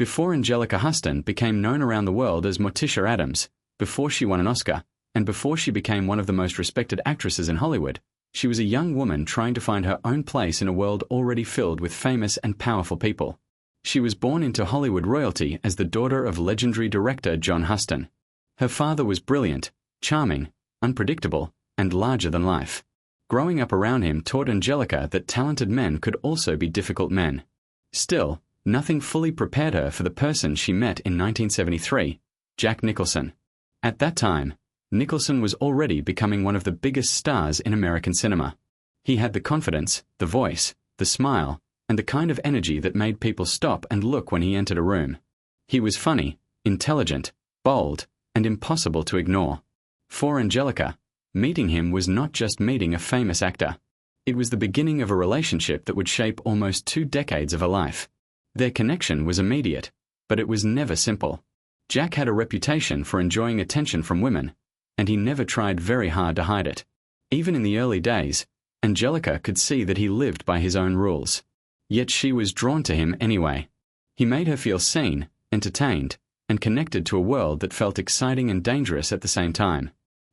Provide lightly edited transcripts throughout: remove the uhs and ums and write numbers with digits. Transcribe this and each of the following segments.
Before Anjelica Huston became known around the world as Morticia Addams, before she won an Oscar, and before she became one of the most respected actresses in Hollywood, she was a young woman trying to find her own place in a world already filled with famous and powerful people. She was born into Hollywood royalty as the daughter of legendary director John Huston. Her father was brilliant, charming, unpredictable, and larger than life. Growing up around him taught Anjelica that talented men could also be difficult men. Still, nothing fully prepared her for the person she met in 1973, Jack Nicholson. At that time, Nicholson was already becoming one of the biggest stars in American cinema. He had the confidence, the voice, the smile, and the kind of energy that made people stop and look when he entered a room. He was funny, intelligent, bold, and impossible to ignore. For Anjelica, meeting him was not just meeting a famous actor. It was the beginning of a relationship that would shape almost 2 decades of her life. Their connection was immediate, but it was never simple. Jack had a reputation for enjoying attention from women, and he never tried very hard to hide it. Even in the early days, Anjelica could see that he lived by his own rules. Yet she was drawn to him anyway. He made her feel seen, entertained, and connected to a world that felt exciting and dangerous at the same time.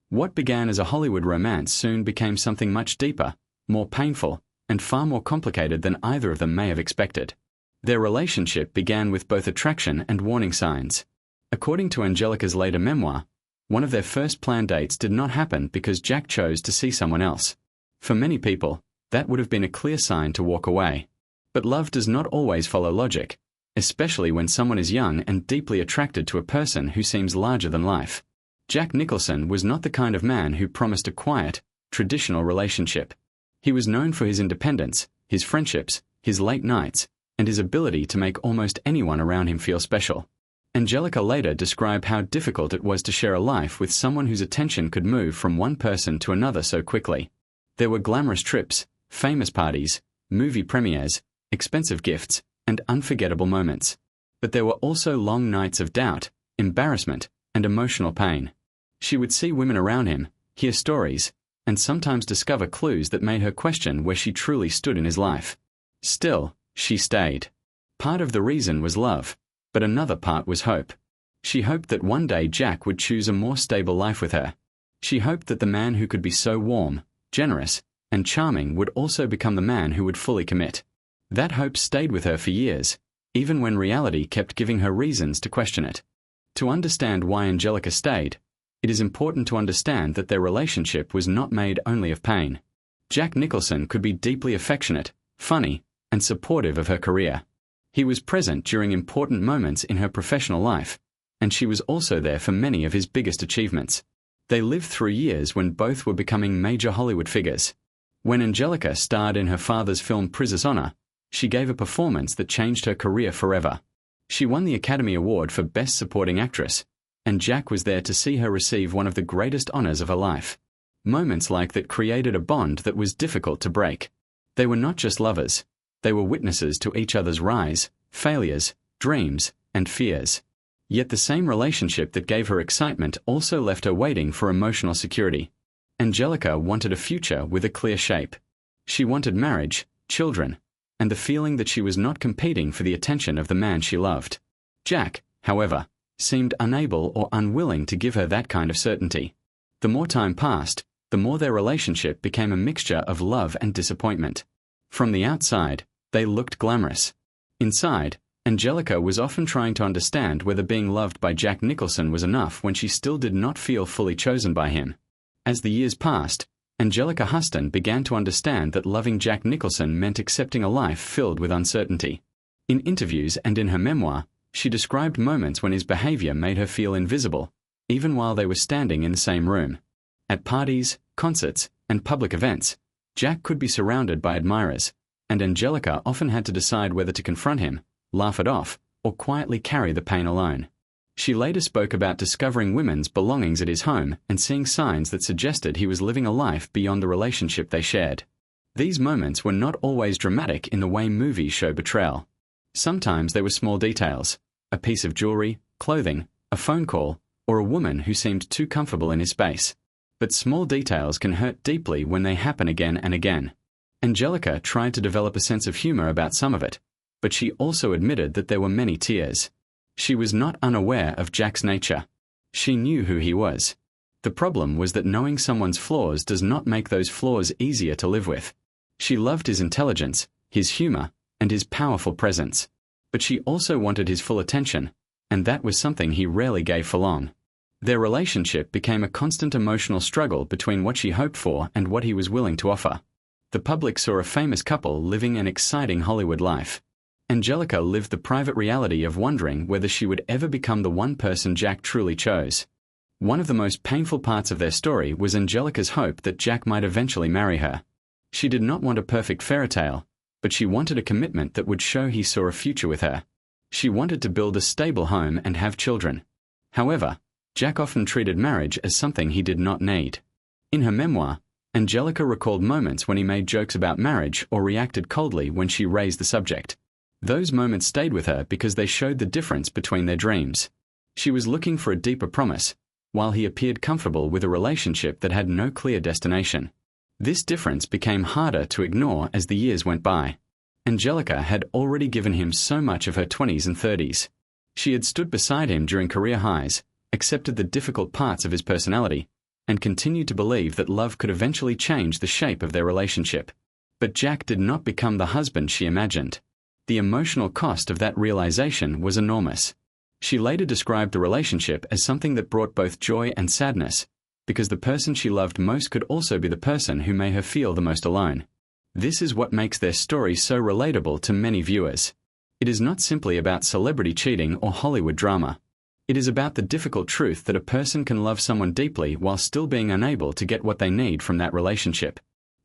What began as a Hollywood romance soon became something much deeper, more painful, and far more complicated than either of them may have expected. Their relationship began with both attraction and warning signs. According to Anjelica's later memoir, one of their first planned dates did not happen because Jack chose to see someone else. For many people, that would have been a clear sign to walk away. But love does not always follow logic, especially when someone is young and deeply attracted to a person who seems larger than life. Jack Nicholson was not the kind of man who promised a quiet, traditional relationship. He was known for his independence, his friendships, his late nights, and his ability to make almost anyone around him feel special. Anjelica later described how difficult it was to share a life with someone whose attention could move from one person to another so quickly. There were glamorous trips, famous parties, movie premieres, expensive gifts, and unforgettable moments. But there were also long nights of doubt, embarrassment, and emotional pain. She would see women around him, hear stories, and sometimes discover clues that made her question where she truly stood in his life. Still, she stayed. Part of the reason was love, but another part was hope. She hoped that one day Jack would choose a more stable life with her. She hoped that the man who could be so warm, generous, and charming would also become the man who would fully commit. That hope stayed with her for years, even when reality kept giving her reasons to question it. To understand why Anjelica stayed, it is important to understand that their relationship was not made only of pain. Jack Nicholson could be deeply affectionate, funny, and supportive of her career. He was present during important moments in her professional life, and she was also there for many of his biggest achievements. They lived through years when both were becoming major Hollywood figures. When Anjelica starred in her father's film Prizzi, she gave a performance that changed her career forever. She won the Academy Award for Best Supporting Actress, and Jack was there to see her receive one of the greatest honors of her life. Moments like that created a bond that was difficult to break. They were not just lovers. They were witnesses to each other's rise, failures, dreams, and fears. Yet the same relationship that gave her excitement also left her waiting for emotional security. Anjelica wanted a future with a clear shape. She wanted marriage, children, and the feeling that she was not competing for the attention of the man she loved. Jack, however, seemed unable or unwilling to give her that kind of certainty. The more time passed, the more their relationship became a mixture of love and disappointment. From the outside, they looked glamorous. Inside, Anjelica was often trying to understand whether being loved by Jack Nicholson was enough when she still did not feel fully chosen by him. As the years passed, Anjelica Huston began to understand that loving Jack Nicholson meant accepting a life filled with uncertainty. In interviews and in her memoir, she described moments when his behavior made her feel invisible, even while they were standing in the same room. At parties, concerts, and public events, Jack could be surrounded by admirers, and Anjelica often had to decide whether to confront him, laugh it off, or quietly carry the pain alone. She later spoke about discovering women's belongings at his home and seeing signs that suggested he was living a life beyond the relationship they shared. These moments were not always dramatic in the way movies show betrayal. Sometimes they were small details, a piece of jewelry, clothing, a phone call, or a woman who seemed too comfortable in his space. But small details can hurt deeply when they happen again and again. Anjelica tried to develop a sense of humor about some of it, but she also admitted that there were many tears. She was not unaware of Jack's nature. She knew who he was. The problem was that knowing someone's flaws does not make those flaws easier to live with. She loved his intelligence, his humor, and his powerful presence. But she also wanted his full attention, and that was something he rarely gave for long. Their relationship became a constant emotional struggle between what she hoped for and what he was willing to offer. The public saw a famous couple living an exciting Hollywood life. Anjelica lived the private reality of wondering whether she would ever become the one person Jack truly chose. One of the most painful parts of their story was Anjelica's hope that Jack might eventually marry her. She did not want a perfect fairy tale, but she wanted a commitment that would show he saw a future with her. She wanted to build a stable home and have children. However, Jack often treated marriage as something he did not need. In her memoir, Anjelica recalled moments when he made jokes about marriage or reacted coldly when she raised the subject. Those moments stayed with her because they showed the difference between their dreams. She was looking for a deeper promise, while he appeared comfortable with a relationship that had no clear destination. This difference became harder to ignore as the years went by. Anjelica had already given him so much of her 20s and 30s. She had stood beside him during career highs, accepted the difficult parts of his personality, and continued to believe that love could eventually change the shape of their relationship. But Jack did not become the husband she imagined. The emotional cost of that realization was enormous. She later described the relationship as something that brought both joy and sadness, because the person she loved most could also be the person who made her feel the most alone. This is what makes their story so relatable to many viewers. It is not simply about celebrity cheating or Hollywood drama. It is about the difficult truth that a person can love someone deeply while still being unable to get what they need from that relationship.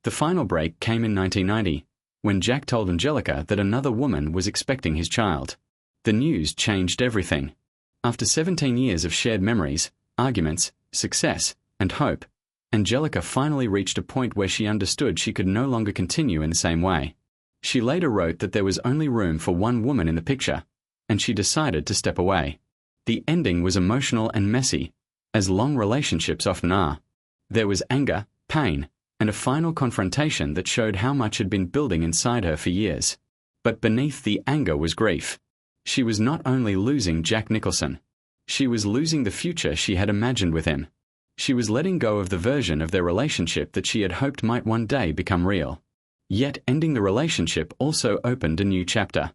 The final break came in 1990, when Jack told Anjelica that another woman was expecting his child. The news changed everything. After 17 years of shared memories, arguments, success, and hope, Anjelica finally reached a point where she understood she could no longer continue in the same way. She later wrote that there was only room for one woman in the picture, and she decided to step away. The ending was emotional and messy, as long relationships often are. There was anger, pain, and a final confrontation that showed how much had been building inside her for years. But beneath the anger was grief. She was not only losing Jack Nicholson. She was losing the future she had imagined with him. She was letting go of the version of their relationship that she had hoped might one day become real. Yet ending the relationship also opened a new chapter.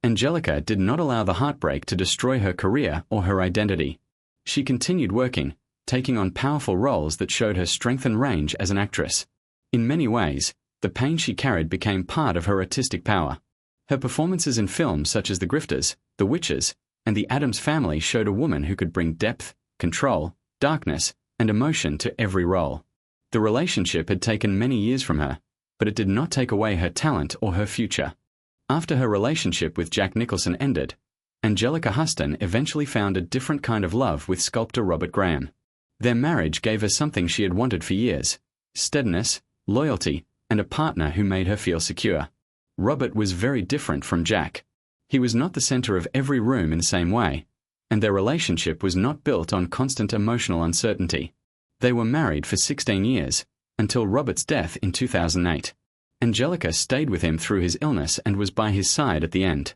Anjelica did not allow the heartbreak to destroy her career or her identity. She continued working, taking on powerful roles that showed her strength and range as an actress. In many ways, the pain she carried became part of her artistic power. Her performances in films such as The Grifters, The Witches, and The Addams Family showed a woman who could bring depth, control, darkness, and emotion to every role. The relationship had taken many years from her, but it did not take away her talent or her future. After her relationship with Jack Nicholson ended, Anjelica Huston eventually found a different kind of love with sculptor Robert Graham. Their marriage gave her something she had wanted for years: steadiness, loyalty, and a partner who made her feel secure. Robert was very different from Jack. He was not the center of every room in the same way, and their relationship was not built on constant emotional uncertainty. They were married for 16 years, until Robert's death in 2008. Anjelica stayed with him through his illness and was by his side at the end.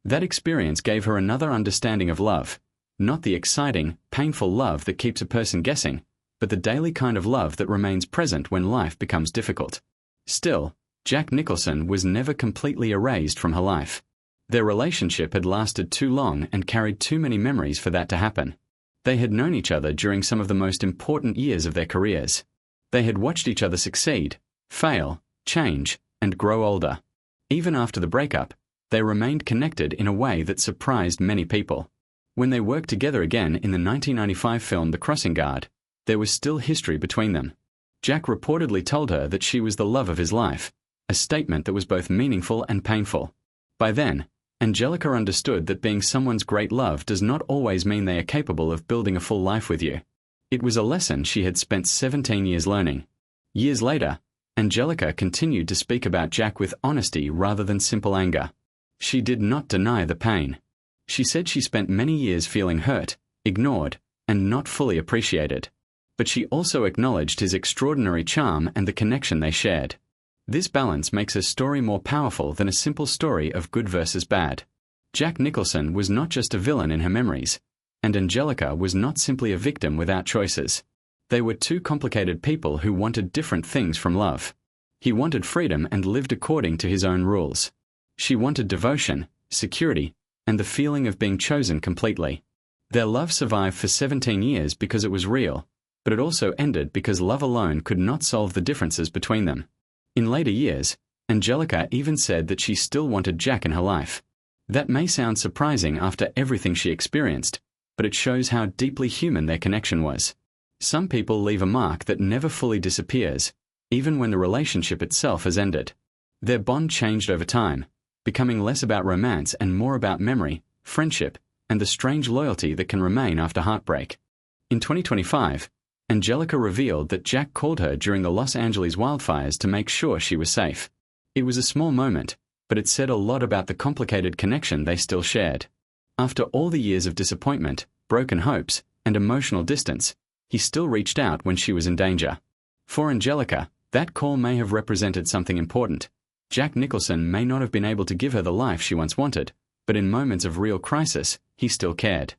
That experience gave her another understanding of love, not the exciting, painful love that keeps a person guessing, but the daily kind of love that remains present when life becomes difficult. Still, Jack Nicholson was never completely erased from her life. Their relationship had lasted too long and carried too many memories for that to happen. They had known each other during some of the most important years of their careers. They had watched each other succeed, fail, change, and grow older. Even after the breakup, they remained connected in a way that surprised many people. When they worked together again in the 1995 film The Crossing Guard, there was still history between them. Jack reportedly told her that she was the love of his life, a statement that was both meaningful and painful. By then, Anjelica understood that being someone's great love does not always mean they are capable of building a full life with you. It was a lesson she had spent 17 years learning. Years later, Anjelica continued to speak about Jack with honesty rather than simple anger. She did not deny the pain. She said she spent many years feeling hurt, ignored, and not fully appreciated. But she also acknowledged his extraordinary charm and the connection they shared. This balance makes her story more powerful than a simple story of good versus bad. Jack Nicholson was not just a villain in her memories, and Anjelica was not simply a victim without choices. They were two complicated people who wanted different things from love. He wanted freedom and lived according to his own rules. She wanted devotion, security, and the feeling of being chosen completely. Their love survived for 17 years because it was real, but it also ended because love alone could not solve the differences between them. In later years, Anjelica even said that she still wanted Jack in her life. That may sound surprising after everything she experienced, but it shows how deeply human their connection was. Some people leave a mark that never fully disappears, even when the relationship itself has ended. Their bond changed over time, becoming less about romance and more about memory, friendship, and the strange loyalty that can remain after heartbreak. In 2025, Anjelica revealed that Jack called her during the Los Angeles wildfires to make sure she was safe. It was a small moment, but it said a lot about the complicated connection they still shared. After all the years of disappointment, broken hopes, and emotional distance, he still reached out when she was in danger. For Anjelica, that call may have represented something important. Jack Nicholson may not have been able to give her the life she once wanted, but in moments of real crisis, he still cared.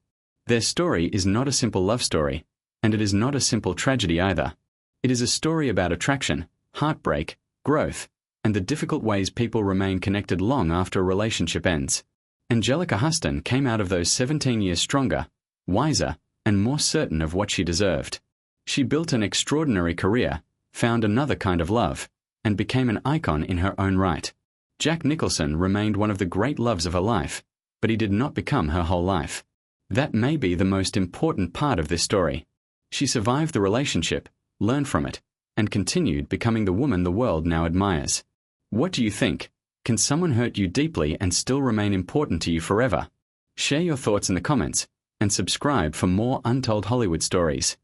Their story is not a simple love story, and it is not a simple tragedy either. It is a story about attraction, heartbreak, growth, and the difficult ways people remain connected long after a relationship ends. Anjelica Huston came out of those 17 years stronger, wiser, and more certain of what she deserved. She built an extraordinary career, found another kind of love, and became an icon in her own right. Jack Nicholson remained one of the great loves of her life, but he did not become her whole life. That may be the most important part of this story. She survived the relationship, learned from it, and continued becoming the woman the world now admires. What do you think? Can someone hurt you deeply and still remain important to you forever? Share your thoughts in the comments, and subscribe for more untold Hollywood stories.